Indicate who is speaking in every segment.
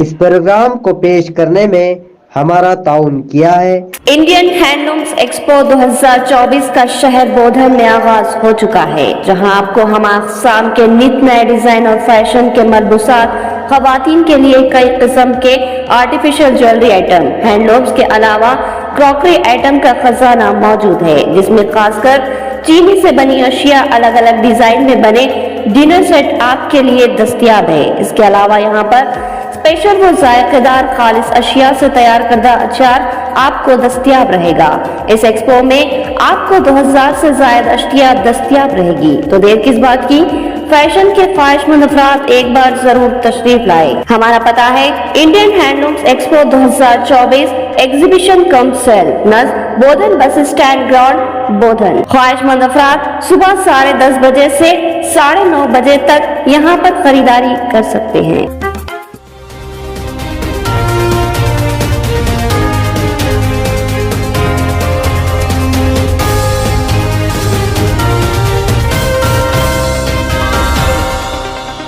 Speaker 1: इस प्रोग्राम को पेश करने में हमारा ताउन किया है।
Speaker 2: इंडियन हैंडलूम्स एक्सपो 2024 का शहर बोधन में आगाज हो चुका है, जहां आपको हम आसाम के नित नए डिजाइन और फैशन के मलबूसात, खवातीन के लिए कई किस्म के आर्टिफिशियल ज्वेलरी आइटम, हैंडलूम्स के अलावा क्रॉकरी आइटम का खजाना मौजूद है, जिसमें खासकर चीनी से बनी अशिया अलग अलग डिजाइन में बने डिनर सेट आपके लिए दस्तयाब है। इसके अलावा यहाँ पर स्पेशल व जायकेदार खालिस अशिया से तैयार करदा अचार आपको दस्तयाब रहेगा। इस एक्सपो में आपको 2000 से ज्यादा अशिया दस्तयाब रहेगी, तो देर किस बात की, फैशन के ख्वाहिशमंद अफराद एक बार जरूर तशरीफ लाए। हमारा पता है Indian handlooms expo 2024 exhibition cum sale नज़ बोधन बस स्टैंड ग्राउंड बोधन। ख्वाहिशमंद अफराद सुबह 10:30 बजे से 9:30 बजे तक यहाँ पर खरीदारी कर सकते हैं।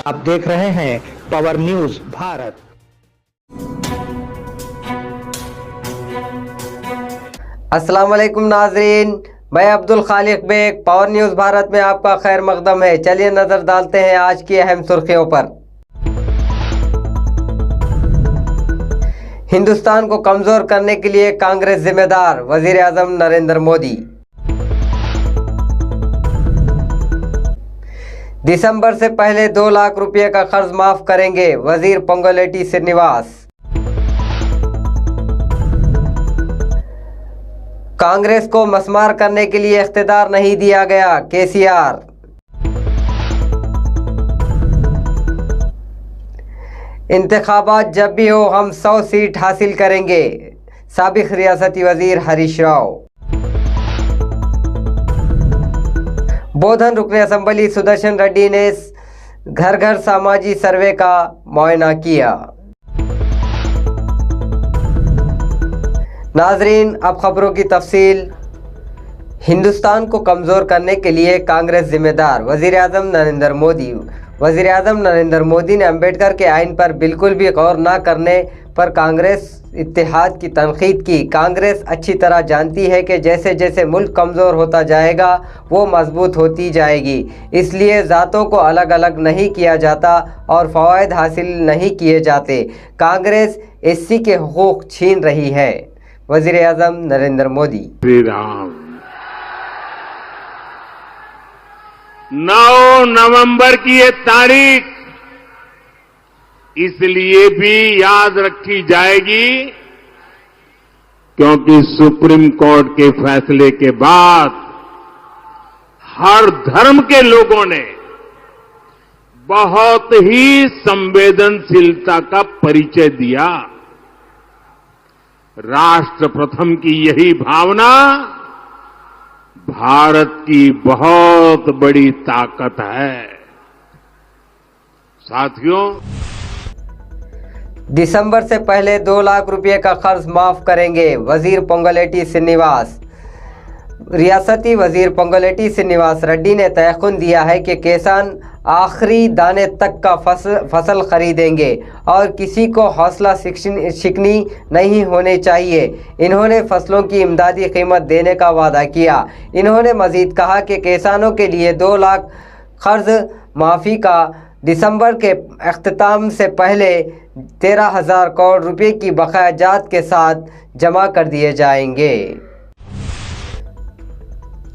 Speaker 3: आप देख रहे हैं पावर न्यूज भारत।
Speaker 1: अस्सलाम वालेकुम नाजरीन, मैं अब्दुल खालिक बेग, पावर न्यूज़ भारत में आपका खैर मकदम है। चलिए नजर डालते हैं आज की अहम सुर्खियों पर। हिंदुस्तान को कमजोर करने के लिए कांग्रेस जिम्मेदार, वजीर आजम नरेंद्र मोदी। दिसंबर से पहले 2 लाख रुपए का कर्ज माफ करेंगे, वजीर पोंगुलेटी श्रीनिवास। कांग्रेस को मसमार करने के लिए इख्तियार नहीं दिया गया, केसीआर। इंतखाबात जब भी हो हम 100 सीट हासिल करेंगे, साबिक रियासती वजीर हरीश राव। बोधन रुकन असम्बली सुदर्शन रेड्डी ने घर घर सामाजिक सर्वे का मुआयना किया। नाजरीन, अब खबरों की तफसील। हिंदुस्तान को कमज़ोर करने के लिए कांग्रेस जिम्मेदार, वज़ीर आज़म नरेंद्र मोदी। वज़ीर आज़म नरेंद्र मोदी ने अम्बेडकर के आइन पर बिल्कुल भी गौर न करने पर कांग्रेस इत्तेहाद की तनकीद की। कांग्रेस अच्छी तरह जानती है कि जैसे जैसे मुल्क कमज़ोर होता जाएगा वो मजबूत होती जाएगी, इसलिए ज़ातों को अलग अलग नहीं किया जाता और फ़वाइद हासिल नहीं किए जाते। कांग्रेस एससी के हुकूक छीन रही है, वज़ीर आज़म नरेंद्र मोदी।
Speaker 4: श्री राम। 9 नवंबर की ये तारीख इसलिए भी याद रखी जाएगी क्योंकि सुप्रीम कोर्ट के फैसले के बाद हर धर्म के लोगों ने बहुत ही संवेदनशीलता का परिचय दिया। राष्ट्र प्रथम की यही भावना भारत की बहुत बड़ी ताकत है। साथियों,
Speaker 1: दिसंबर से पहले 2 लाख रुपए का कर्ज माफ करेंगे, वजीर पोंगुलेटी श्रीनिवास। रियासती वजीर पोंगुलेटी श्रीनिवास रेड्डी ने तयक़ुन दिया है कि किसान आखिरी दाने तक का फसल खरीदेंगे और किसी को हौसला शिकनी नहीं होनी चाहिए। इन्होंने फसलों की इमदादी कीमत देने का वादा किया। इन्होंने मजीद कहा कि किसानों के लिए 2 लाख कर्ज माफ़ी का दिसंबर के अख्तिताम से पहले 13,000 करोड़ रुपए की बकाया जात के साथ जमा कर दिए जाएंगे।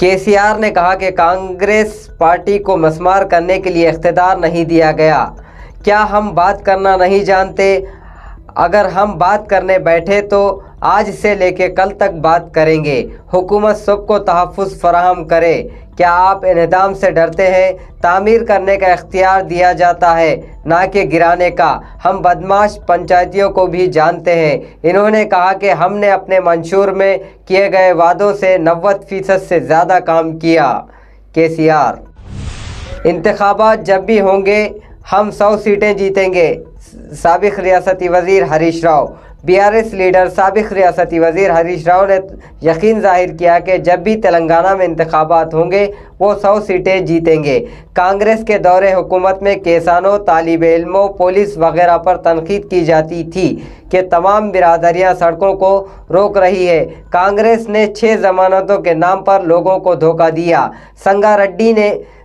Speaker 1: केसीआर ने कहा कि कांग्रेस पार्टी को मसमार करने के लिए इख्तियार नहीं दिया गया। क्या हम बात करना नहीं जानते? अगर हम बात करने बैठे तो आज से लेकर कल तक बात करेंगे। हुकूमत सबको तहफ़्फ़ुज़ फराहम करे। क्या आप इन्हदाम से डरते हैं? तामीर करने का इख्तियार दिया जाता है, ना कि गिराने का। हम बदमाश पंचायतियों को भी जानते हैं। इन्होंने कहा कि हमने अपने मंशूर में किए गए वादों से 90% से ज़्यादा काम किया। केसीआर, इंतखाबात जब भी होंगे हम 100 सीटें जीतेंगे, साबिक रियासती वजीर हरीश राव। बीआरएस लीडर साबिक रियासती वजीर हरीश राव ने यकीन जाहिर किया कि जब भी तेलंगाना में इंतखाबात होंगे वो 100 सीटें जीतेंगे। कांग्रेस के दौरे हुकूमत में किसानों, तालिब इल्मों, पुलिस वगैरह पर तनकीद की जाती थी कि तमाम बिरादरियां सड़कों को रोक रही है। कांग्रेस ने 6 जमानतों के नाम पर लोगों को धोखा दिया।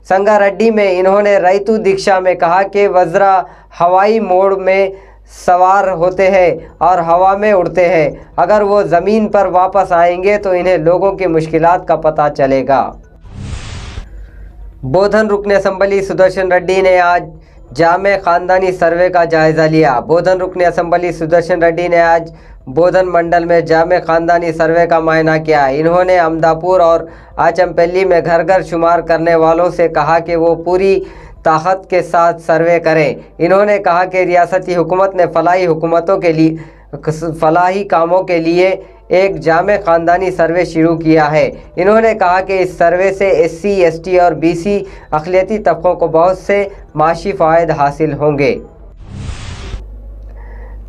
Speaker 1: संगारेड्डी में इन्होंने रैतु दीक्षा में कहा कि वज़रा हवाई मोड़ में सवार होते हैं और हवा में उड़ते हैं। अगर वो ज़मीन पर वापस आएंगे तो इन्हें लोगों की मुश्किलात का पता चलेगा। बोधन रुकन असम्बली सुदर्शन रेड्डी ने आज जामे ख़ानदानी सर्वे का जायज़ा लिया। बोधन रुकन असम्बली सुदर्शन रेड्डी ने आज बोधन मंडल में जामे ख़ानदानी सर्वे का मुआयना किया। इन्होंने अमदापुर और आचमपल्ली में घर घर शुमार करने वालों से कहा कि वो पूरी ताकत के साथ सर्वे करें। इन्होंने कहा कि रियासती हुकूमत ने फलाही कामों के लिए एक जामे ख़ानदानी सर्वे शुरू किया है। इन्होंने कहा कि इस सर्वे से SC, ST और BC अक़लियती तबकों को बहुत से माशी फ़ायदे हासिल होंगे।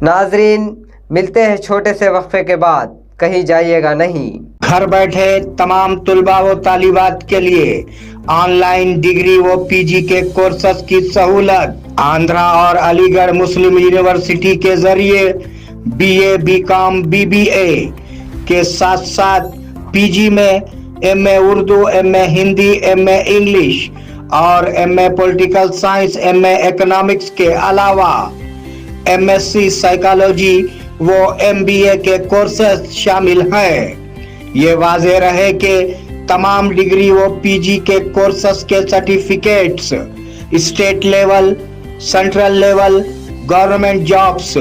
Speaker 1: नाजरीन, मिलते हैं छोटे से वक्फे के बाद, कहीं जाइएगा नहीं।
Speaker 3: घर बैठे तमाम तुलबा व तालिबात के लिए ऑनलाइन डिग्री व PG के कोर्सेस की सहूलत आंध्रा और अलीगढ़ मुस्लिम यूनिवर्सिटी के जरिए BA, BCom, BBA के साथ साथ PG में MA Urdu, MA Hindi, MA English और MA political science, MA economics के अलावा MSc साइकोलॉजी वो MBA के कोर्सेस शामिल हैं। ये वाज़ेह रहे कि तमाम डिग्री व PG के कोर्सेस के certificates state level, central level, government jobs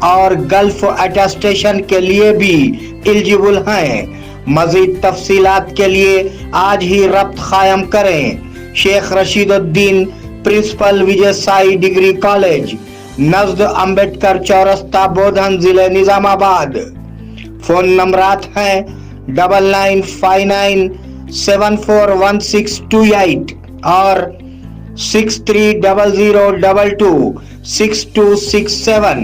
Speaker 3: और गल्फ अटेस्टेशन के लिए भी एलिजिबल हैं। मजीद तफसीलात के लिए आज ही रब्त कायम करें। Sheikh Rashiduddin, principal, Vijay Sai degree college, नज़द Ambedkar चौरस्ता, बोधन, जिले निजामाबाद। फोन नंबरात हैं 9959741628 और 6300226267।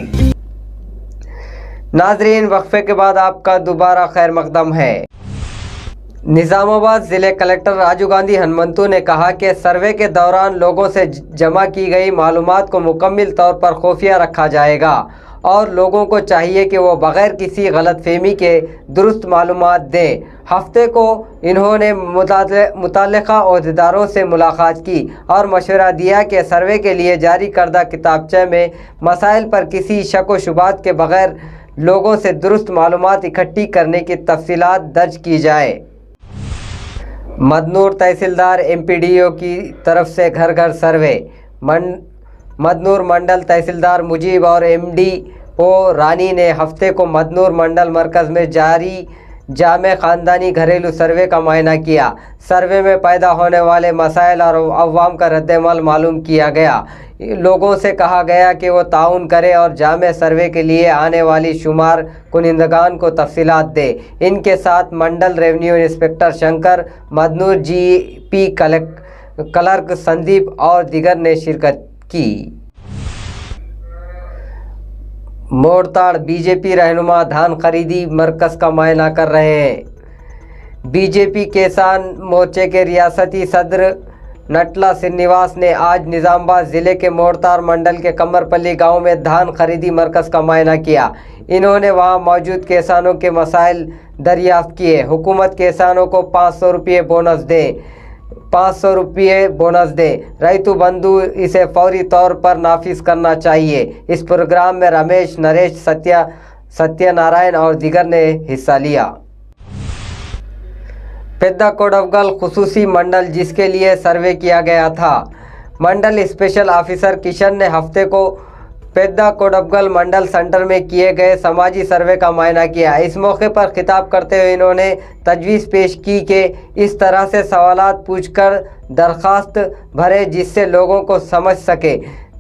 Speaker 1: नाजरीन, वक्फे के बाद आपका दोबारा खैर मकदम है। निज़ामाबाद ज़िले कलेक्टर राजू गांधी हनुमंतु ने कहा कि सर्वे के दौरान लोगों से जमा की गई मालूमात को मुकम्मल तौर पर खुफिया रखा जाएगा और लोगों को चाहिए कि वो बग़ैर किसी गलतफहमी के दुरुस्त मालूमात दें। हफ्ते को इन्होंने मुताल्लिक़ा ओहदेदारों से मुलाकात की और मशवरा दिया कि सर्वे के लिए जारी करदा किताबचे में मसाइल पर किसी शक व शुबात के बग़ैर लोगों से दुरुस्त मालूमात इकट्ठी करने की तफसीलात दर्ज की जाए। मदनूर तहसीलदार MPDO की तरफ से घर घर सर्वे। मदनूर मंडल तहसीलदार मुजीब और MDO रानी ने हफ्ते को मदनूर मंडल मरकज़ में जारी जामे ख़ानदानी घरेलू सर्वे का मुआयना किया। सर्वे में पैदा होने वाले मसाइल और अवाम का रद्द-ए-अमल मालूम किया गया। लोगों से कहा गया कि वो ताउन करें और जामे सर्वे के लिए आने वाली शुमार कुनिंदगान को तफसीलात दे। इनके साथ mandal revenue inspector Shankar, Madnoor GP clerk Sandeep और दीगर ने शिरकत की। मोड़ताड़ बीजेपी रहनुमा धान खरीदी मरकज़ का मुआयना कर रहे हैं। बीजेपी किसान मोर्चे के रियासती सदर नटला श्रीनिवास ने आज निज़ामाबाद ज़िले के मोड़ताड़ मंडल के कमरपल्ली गांव में धान खरीदी मरकज़ का मुआयना किया। इन्होंने वहां मौजूद किसानों के मसाइल दरियाफ्त किए। हुकूमत किसानों को 500 रुपये बोनस दे। रैतु बंधु इसे फौरी तौर पर नाफिज करना चाहिए। इस प्रोग्राम में रमेश, नरेश, सत्यनारायण और दीगर ने हिस्सा लिया। पेद्दा कोडवगल खुसूसी मंडल जिसके लिए सर्वे किया गया था। मंडल स्पेशल ऑफिसर किशन ने हफ्ते को पेद्दा कोडवगल मंडल सेंटर में किए गए समाजी सर्वे का मुआयना किया। इस मौके पर खिताब करते हुए इन्होंने तजवीज़ पेश की कि इस तरह से सवालात पूछकर दरख्वास्त भरे जिससे लोगों को समझ सके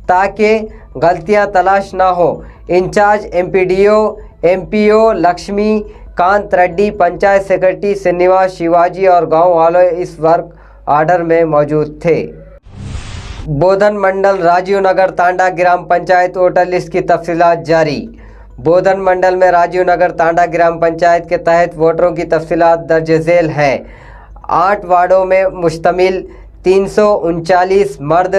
Speaker 1: ताकि गलतियां तलाश ना हो। Incharge MPDO MPO Lakshmi Kant Reddy, panchayat secretary Srinivas, Shivaji और गांव वालों इस वर्क ऑर्डर में मौजूद थे। बोधन मंडल राजीव नगर तांडा ग्राम पंचायत वोटर लिस्ट की तफसीलात जारी। बोधन मंडल में राजीव नगर तांडा ग्राम पंचायत के तहत वोटरों की तफसीलात दर्ज झेल है। 8 वार्डों में मुश्तमिल 339 मर्द,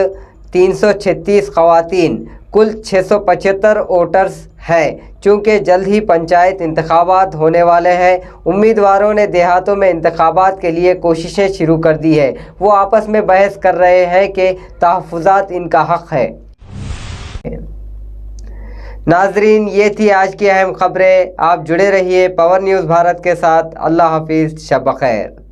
Speaker 1: 336 खवातीन, कुल 675 वोटर्स है। चूँकि जल्द ही पंचायत इंतखाबात होने वाले हैं, उम्मीदवारों ने देहातों में इंतखाबात के लिए कोशिशें शुरू कर दी है। वो आपस में बहस कर रहे हैं कि तहफ़्फ़ुज़ात इनका हक़ है। नाजरीन, ये थी आज की अहम खबरें। आप जुड़े रहिए पावर न्यूज़ भारत के साथ। अल्लाह हाफिज़, शब बख़ैर।